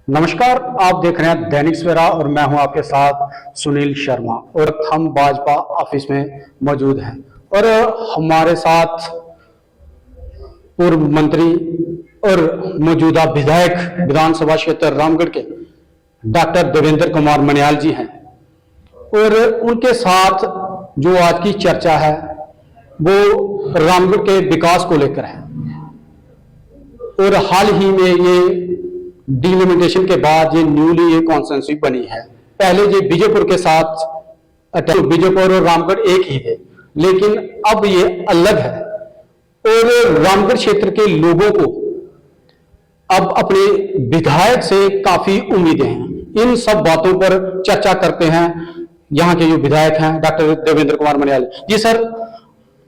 नमस्कार। आप देख रहे हैं दैनिक सवेरा और मैं हूं आपके साथ सुनील शर्मा और हम भाजपा ऑफिस में मौजूद हैं और हमारे साथ पूर्व मंत्री और मौजूदा विधायक विधानसभा क्षेत्र रामगढ़ के डॉक्टर देवेंद्र कुमार मन्याल जी हैं और उनके साथ जो आज की चर्चा है वो रामगढ़ के विकास को लेकर है। और हाल ही में ये डिलिमिटेशन के बाद ये न्यूली ये कॉन्स्टिट्यूंसी बनी है। पहले ये विजयपुर के साथ विजयपुर और रामगढ़ एक ही थे, लेकिन अब ये अलग है और रामगढ़ क्षेत्र के लोगों को अब अपने विधायक से काफी उम्मीदें हैं। इन सब बातों पर चर्चा करते हैं यहाँ के जो विधायक हैं डॉक्टर देवेंद्र कुमार मन्याल जी। सर,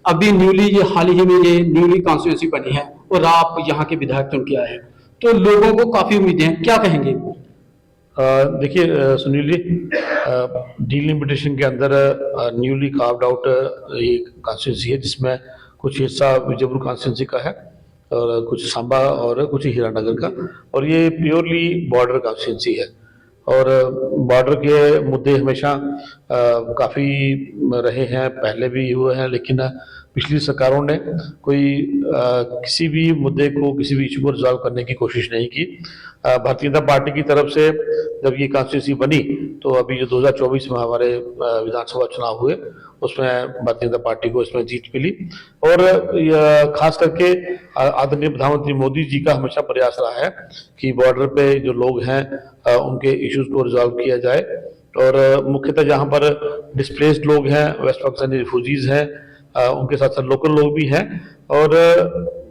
अभी ये हाल ही में ये न्यूली कॉन्स्टिट्यूंसी बनी है और आप यहाँ के विधायक चुन के आए हैं, तो लोगों को काफी उम्मीदें हैं, क्या कहेंगे? देखिए सुनील जी, डीलिमिटेशन के अंदर न्यूली कार्व्ड आउट ये कॉन्स्टिट्यूंसी है जिसमें कुछ हिस्सा विजयपुर कॉन्स्टिट्यूंसी का है और कुछ सांबा और कुछ हीरानगर का, और ये प्योरली बॉर्डर कॉन्स्टिट्यूंसी है। और बॉर्डर के मुद्दे हमेशा काफ़ी रहे हैं, पहले भी हुए हैं, लेकिन पिछली सरकारों ने कोई किसी भी मुद्दे को, किसी भी इशू को रिजॉल्व करने की कोशिश नहीं की। भारतीय जनता पार्टी की तरफ से जब ये कॉन्स्टिट्यूंसी बनी तो अभी जो 2024 में हमारे विधानसभा चुनाव हुए उसमें भारतीय जनता पार्टी को इसमें जीत मिली। और खास करके आदरणीय प्रधानमंत्री मोदी जी का हमेशा प्रयास रहा है कि बॉर्डर पे जो लोग हैं उनके इश्यूज को रिजॉल्व किया जाए। और मुख्यतः जहाँ पर डिस्प्लेस्ड लोग हैं, वेस्ट पाकिस्तानी रिफ्यूजीज हैं, उनके साथ साथ लोकल लोग भी हैं। और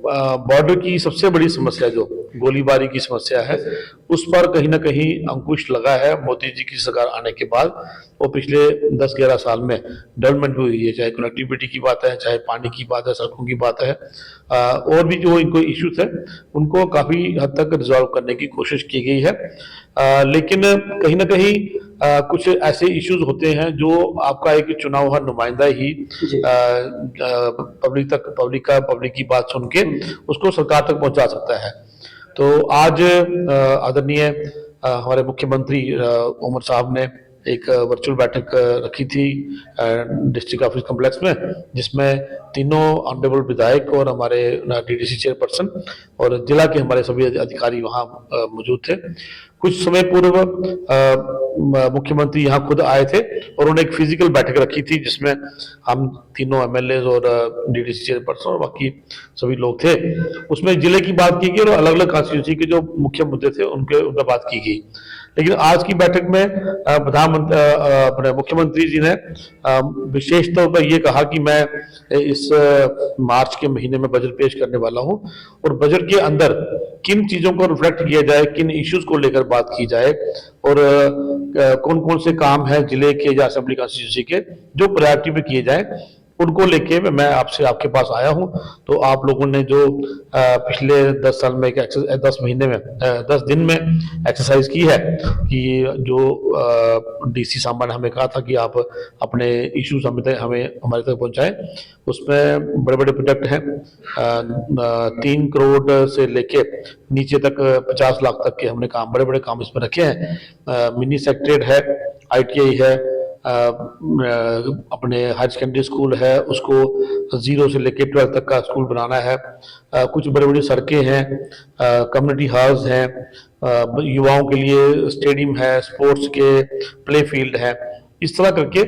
बॉर्डर की सबसे बड़ी समस्या जो गोलीबारी की समस्या है उस पर कहीं ना कहीं अंकुश लगा है मोदी जी की सरकार आने के बाद। वो पिछले 10-11 साल में डेवलपमेंट हुई है, चाहे कनेक्टिविटी की बात है, चाहे पानी की बात है, सड़कों की बात है, और भी जो इनको इश्यूज है उनको काफ़ी हद तक रिजॉल्व करने की कोशिश की गई है। लेकिन कहीं ना कहीं कुछ ऐसे इश्यूज होते हैं जो आपका एक चुना हुआ नुमाइंदा ही पब्लिक की बात सुन के उसको सरकार तक पहुंचा सकता है। तो आज आदरणीय हमारे मुख्यमंत्री उमर साहब ने एक वर्चुअल बैठक रखी थी डिस्ट्रिक्ट ऑफिस कॉम्प्लेक्स में, जिसमें तीनों ऑनरेबल विधायक और हमारे डीडीसी चेयरपर्सन और जिला के हमारे सभी अधिकारी वहां मौजूद थे। कुछ समय पूर्व मुख्यमंत्री यहाँ खुद आए थे और उन्होंने एक फिजिकल बैठक रखी थी जिसमें हम तीनों एमएलए और डीडीसी चेयरपर्सन और बाकी सभी लोग थे। उसमें जिले की बात की गई और अलग अलग कॉन्स्टिट्यूंसी के जो मुख्य मुद्दे थे उन पर बात की गई। लेकिन आज की बैठक में प्रधानमंत्री अपने मुख्यमंत्री जी ने विशेष तौर पर यह कहा कि मैं इस मार्च के महीने में बजट पेश करने वाला हूं और बजट के अंदर किन चीजों को रिफ्लेक्ट किया जाए, किन इश्यूज को लेकर बात की जाए और कौन कौन से काम है जिले के या असेंबली कॉन्स्टिट्यूंसी के जो प्रायोरिटी पे किए जाए, उनको लेके मैं आपके पास आया हूं। तो आप लोगों ने जो पिछले 10 साल में 10 महीने में 10 दिन में एक्सरसाइज की है कि जो डीसी सांबा ने हमें कहा था कि आप अपने इश्यूज हमारे तक पहुंचाएं, उसमें बड़े बड़े प्रोजेक्ट हैं। 3 करोड़ से लेके नीचे तक 50 लाख तक के हमने बड़े बड़े काम इसमें रखे हैं। मिनी सेक्रेटरीट है, ITI है, अपने हायर सेकेंडरी स्कूल है उसको 0 से लेके 12 तक का स्कूल बनाना है। कुछ बड़ी बड़ी सड़कें हैं, कम्युनिटी हॉल्स हैं, युवाओं के लिए स्टेडियम है, स्पोर्ट्स के प्ले फील्ड है। इस तरह करके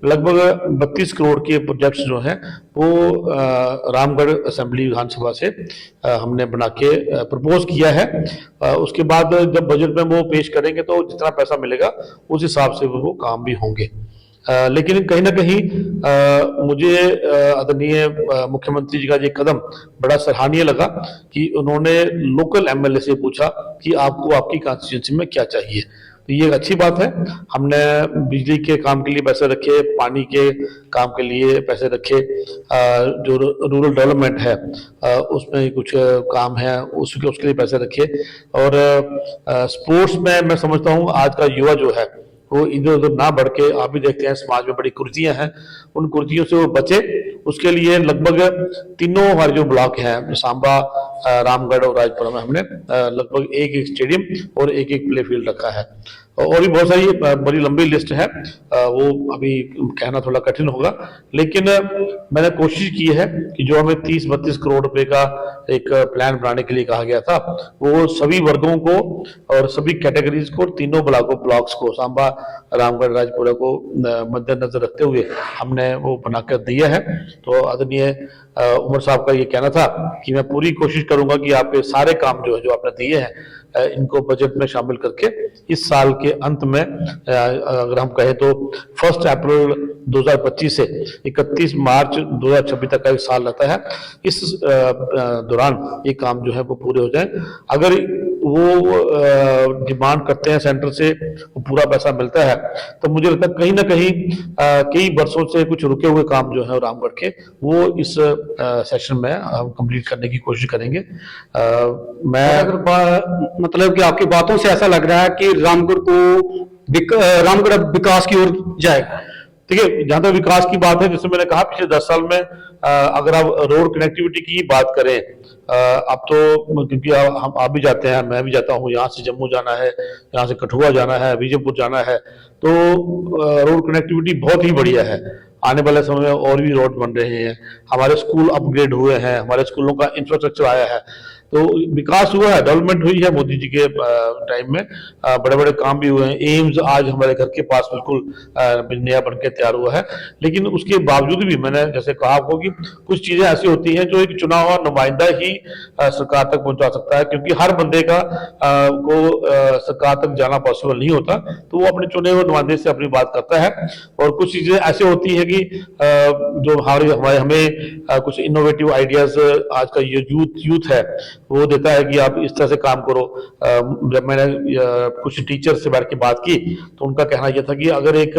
लगभग 32 करोड़ के प्रोजेक्ट्स जो हैं वो रामगढ़ असेंबली विधानसभा से हमने बना के प्रपोज किया है। उसके बाद जब बजट में वो पेश करेंगे तो जितना पैसा मिलेगा उस हिसाब से वो काम भी होंगे। लेकिन कहीं ना कहीं मुझे आदरणीय मुख्यमंत्री जी का ये कदम बड़ा सराहनीय लगा कि उन्होंने लोकल एमएलए से पूछा कि आपको आपकी कॉन्स्टिट्यूंसी में क्या चाहिए। तो ये एक अच्छी बात है। हमने बिजली के काम के लिए पैसे रखे, पानी के काम के लिए पैसे रखे, जो रूरल डेवलपमेंट है उसमें कुछ काम है उसके लिए पैसे रखे। और स्पोर्ट्स में मैं समझता हूँ आज का युवा जो है वो इधर उधर ना बढ़ के, आप भी देखते हैं समाज में बड़ी कुर्सियां हैं, उन कुर्सियों से वो बचे। उसके लिए लगभग तीनों हमारे जो ब्लॉक हैं, सांबा, रामगढ़ और राजपुरा में, हमने लगभग एक एक स्टेडियम और एक एक प्ले फील्ड रखा है। और भी बहुत सारी बड़ी लंबी लिस्ट है, वो अभी कहना थोड़ा कठिन होगा, लेकिन मैंने कोशिश की है कि जो हमें 30-32 करोड़ रुपए का एक प्लान बनाने के लिए कहा गया था, वो सभी वर्गों को और सभी कैटेगरीज को, तीनों ब्लॉक्स को, सांबा, रामगढ़, राजपुरा को मद्देनजर रखते हुए हमने वो बनाकर दिया है। तो आदरणीय उमर साहब का ये कहना था कि मैं पूरी कोशिश करूंगा कि आपके सारे काम जो है, जो आपने दिए हैं, इनको बजट में शामिल करके इस साल के अंत में, अगर हम कहें तो 1 अप्रैल 2025 से 31 मार्च 2026 तक का एक साल रहता है, इस दौरान ये काम जो है वो पूरे हो जाए। अगर वो डिमांड करते हैं सेंटर से, वो पूरा पैसा मिलता है, तो मुझे लगता है कहीं ना कहीं कई वर्षों से कुछ रुके हुए काम जो है रामगढ़ के, वो इस सेशन में हम कंप्लीट करने की कोशिश करेंगे। मैं मतलब कि आपकी बातों से ऐसा लग रहा है कि रामगढ़ अब विकास की ओर जाएगा। देखिए, जहां तक विकास की बात है, जैसे मैंने कहा पिछले 10 साल में अगर आप रोड कनेक्टिविटी की बात करें, अब तो क्योंकि आप भी जाते हैं, मैं भी जाता हूँ, यहाँ से जम्मू जाना है, यहाँ से कठुआ जाना है, विजयपुर जाना है, तो रोड कनेक्टिविटी बहुत ही बढ़िया है। आने वाले समय में और भी रोड बन रहे हैं, हमारे स्कूल अपग्रेड हुए हैं, हमारे स्कूलों का इंफ्रास्ट्रक्चर आया है, तो विकास हुआ है, डेवलपमेंट हुई है मोदी जी के टाइम में। बड़े बड़े काम भी हुए हैं। एम्स आज हमारे घर के पास बिल्कुल नया बन के तैयार हुआ है। लेकिन उसके बावजूद भी मैंने जैसे कहा आपको कि कुछ चीजें ऐसी होती हैं जो एक चुना हुआ नुमाइंदा ही सरकार तक पहुंचा सकता है, क्योंकि हर बंदे का सरकार तक जाना पॉसिबल नहीं होता, तो वो अपने चुने हुए नुमाइंदे से अपनी बात करता है। और कुछ चीजें ऐसी होती है कि जो हमारे हमें कुछ इनोवेटिव आइडियाज आज का ये यूथ है वो देता है कि आप इस तरह से काम करो। जब मैंने कुछ टीचर से बैठ के बात की, तो उनका कहना यह था कि अगर एक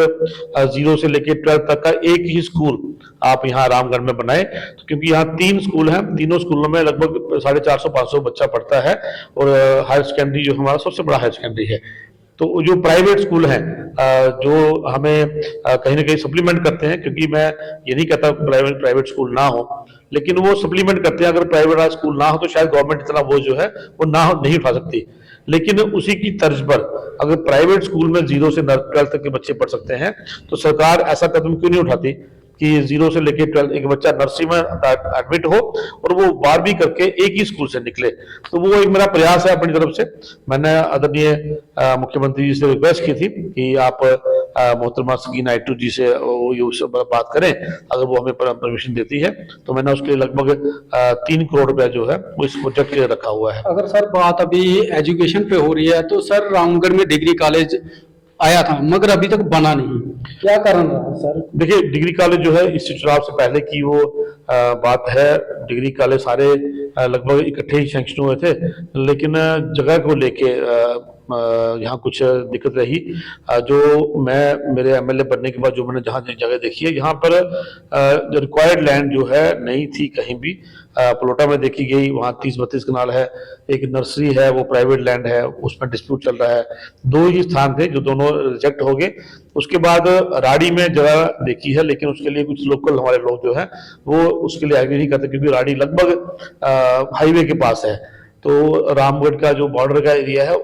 0 से लेकर 12 तक का एक ही स्कूल आप यहाँ रामगढ़ में बनाए, तो क्योंकि यहाँ 3 स्कूल हैं, तीनों स्कूलों में लगभग 450-500 बच्चा पढ़ता है, और हायर सेकेंडरी जो हमारा सबसे बड़ा हायर सेकेंडरी है। तो जो प्राइवेट स्कूल हैं, जो हमें कहीं ना कहीं सप्लीमेंट करते हैं, क्योंकि मैं ये नहीं कहता प्राइवेट स्कूल ना हो, लेकिन वो सप्लीमेंट करते हैं। अगर प्राइवेट स्कूल ना हो तो शायद गवर्नमेंट इतना वो जो है वो नहीं उठा सकती, लेकिन उसी की तर्ज पर अगर प्राइवेट स्कूल में 0 से 12 तक के बच्चे पढ़ सकते हैं, तो सरकार ऐसा कदम क्यों नहीं उठाती कि 0 से लेकर 12 एक बच्चा नर्सरी में एडमिट हो और वो 12वीं करके एक ही स्कूल से निकले। तो वो एक मेरा प्रयास है अपनी तरफ से। मैंने आदरणीय मुख्यमंत्री जी से रिक्वेस्ट की थी कि आप मोहतरमा सकीना नायडू जी से वो बात करें, अगर वो हमें परमिशन देती है, तो मैंने उसके लिए लगभग 3 करोड़ रुपया जो है वो इस प्रोजेक्ट के लिए रखा हुआ है। अगर सर बात अभी एजुकेशन पे हो रही है, तो सर रामगढ़ में डिग्री कॉलेज आया था मगर अभी तक बना नहीं, क्या कारण रहा सर? देखिए, डिग्री कॉलेज जो है इस चुनाव से पहले की वो बात है। डिग्री कॉलेज सारे लगभग इकट्ठे ही सैंक्शन हुए थे, लेकिन जगह को लेके यहाँ कुछ दिक्कत रही। जो मैं मेरे एमएलए बनने के बाद जो मैंने जहाँ जगह देखी है, यहाँ पर जो रिक्वायर्ड लैंड जो है नहीं थी कहीं भी। पलोटा में देखी गई, वहाँ 30-32 कनाल है, एक नर्सरी है वो प्राइवेट लैंड है, उसमें डिस्प्यूट चल रहा है। 2 ही स्थान थे जो दोनों रिजेक्ट हो गए। उसके बाद राड़ी में जगह देखी है, लेकिन उसके लिए कुछ लोकल हमारे लोग जो है वो उसके लिए एग्री नहीं करते, क्योंकि राड़ी लगभग हाईवे के पास है। तो रामगढ़ का जो बॉर्डर का एरिया है,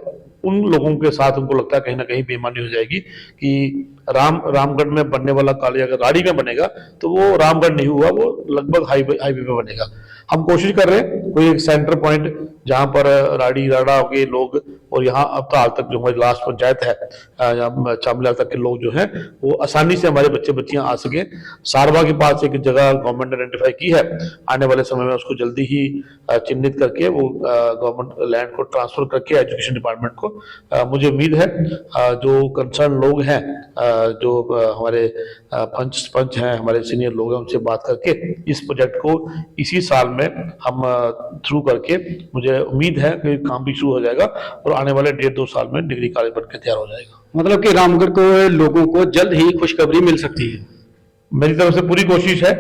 उन लोगों के साथ उनको लगता है कहीं ना कहीं बेईमानी हो जाएगी कि रामगढ़ में बनने वाला कॉलेज अगर राड़ी में बनेगा तो वो रामगढ़ नहीं हुआ, वो लगभग हाईवे पे बनेगा। हम कोशिश कर रहे हैं कोई एक सेंटर पॉइंट जहां पर राड़ी राड़ा के लोग और यहाँ अवताल तक जो हमारी लास्ट पंचायत है, चामलाल तक के लोग जो हैं वो आसानी से हमारे बच्चे बच्चियां आ सके। सारवा के पास एक जगह गवर्नमेंट ने आइडेंटिफाई की है, आने वाले समय में उसको जल्दी ही चिन्हित करके वो गवर्नमेंट लैंड को ट्रांसफर करके एजुकेशन डिपार्टमेंट को, मुझे उम्मीद है जो कंसर्न लोग हैं, जो हमारे पंच हैं, हमारे सीनियर लोग हैं, उनसे बात करके इस प्रोजेक्ट को इसी साल में हम थ्रू करके, मुझे उम्मीद है कि काम भी शुरू हो जाएगा और आने वाले 1.5-2 साल में डिग्री कॉलेज बनकर तैयार हो जाएगा। मतलब कि रामगढ़ को लोगों को जल्द ही खुशखबरी मिल सकती है। मेरी तरफ से पूरी कोशिश है,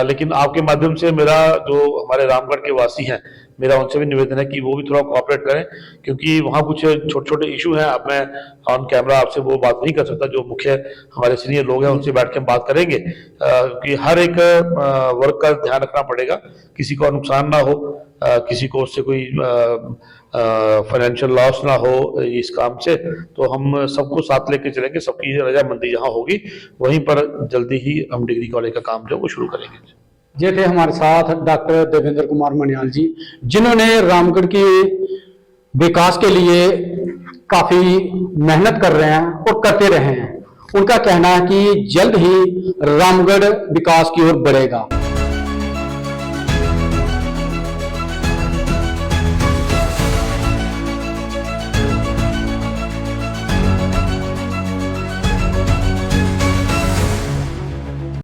लेकिन आपके माध्यम से मेरा जो हमारे रामगढ़ के वासी हैं, मेरा उनसे भी निवेदन है कि वो भी थोड़ा कोऑपरेट करें, क्योंकि वहाँ कुछ छोटे छोटे इशू हैं। अब मैं ऑन कैमरा आपसे वो बात नहीं कर सकता, जो मुख्य हमारे सीनियर लोग हैं उनसे बैठ के हम बात करेंगे, कि हर एक वर्ग का ध्यान रखना पड़ेगा, किसी को नुकसान ना हो, किसी को उससे कोई फाइनेंशियल लॉस ना हो इस काम से। तो हम सबको साथ लेके चलेंगे, सबकी रजामंदी जहाँ होगी वहीं पर जल्दी ही हम डिग्री कॉलेज का काम जो वो शुरू करेंगे। ये थे हमारे साथ डॉक्टर देवेंद्र कुमार मनियाल जी, जिन्होंने रामगढ़ की विकास के लिए काफी मेहनत कर रहे हैं और करते रहे हैं। उनका कहना है कि जल्द ही रामगढ़ विकास की ओर बढ़ेगा।